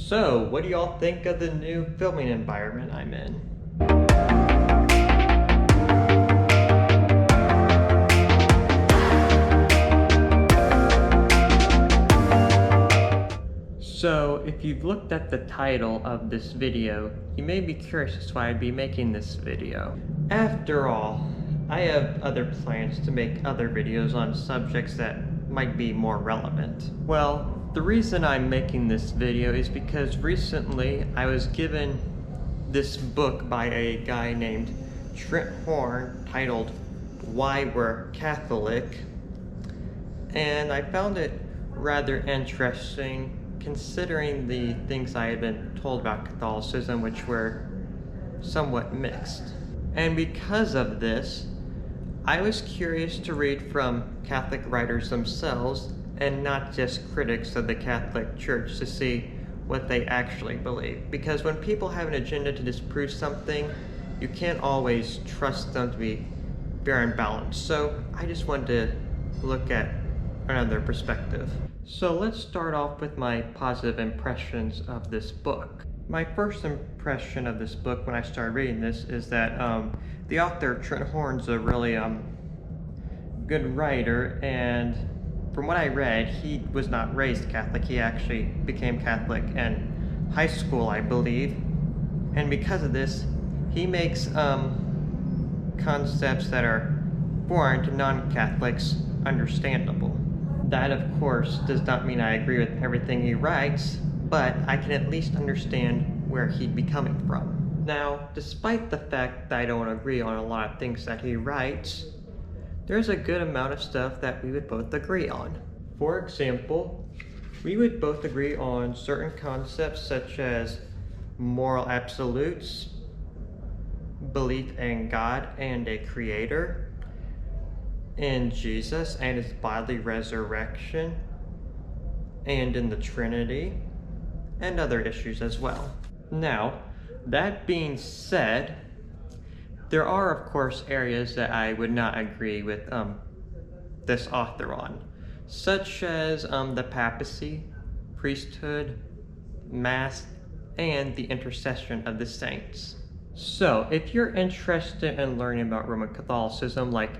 So, what do y'all think of the new filming environment I'm in? So, if you've looked at the title of this video, you may be curious as to why I'd be making this video. After all, I have other plans to make other videos on subjects that might be more relevant. Well, the reason I'm making this video is because recently I was given this book by a guy named Trent Horn titled Why We're Catholic, and I found it rather interesting considering the things I had been told about Catholicism, which were somewhat mixed. And because of this, I was curious to read from Catholic writers themselves and not just critics of the Catholic Church to see what they actually believe. Because when people have an agenda to disprove something, you can't always trust them to be fair and balanced. So I just wanted to look at another perspective. So let's start off with my positive impressions of this book. My first impression of this book when I started reading this is that the author, Trent Horn's a really good writer, and from what I read, he was not raised Catholic. He actually became Catholic in high school, I believe. And because of this, he makes concepts that are foreign to non-Catholics understandable. That, of course, does not mean I agree with everything he writes, but I can at least understand where he'd be coming from. Now, despite the fact that I don't agree on a lot of things that he writes, there's a good amount of stuff that we would both agree on. For example, we would both agree on certain concepts such as moral absolutes, belief in God and a creator, in Jesus and his bodily resurrection, and in the Trinity, and other issues as well. Now, that being said, there are of course areas that I would not agree with this author on, such as the papacy, priesthood, mass, and the intercession of the saints. So, if you're interested in learning about Roman Catholicism like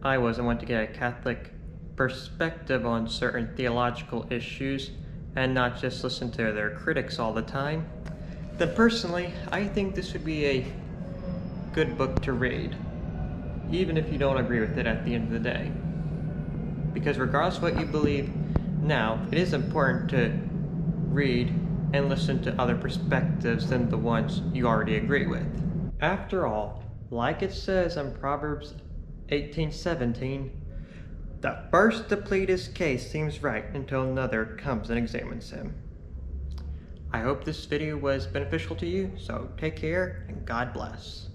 I was and want to get a Catholic perspective on certain theological issues and not just listen to their critics all the time, then personally, I think this would be a good book to read, even if you don't agree with it at the end of the day. Because regardless of what you believe now, it is important to read and listen to other perspectives than the ones you already agree with. After all, like it says in Proverbs 18:17, the first to plead his case seems right until another comes and examines him. I hope this video was beneficial to you, so take care and God bless.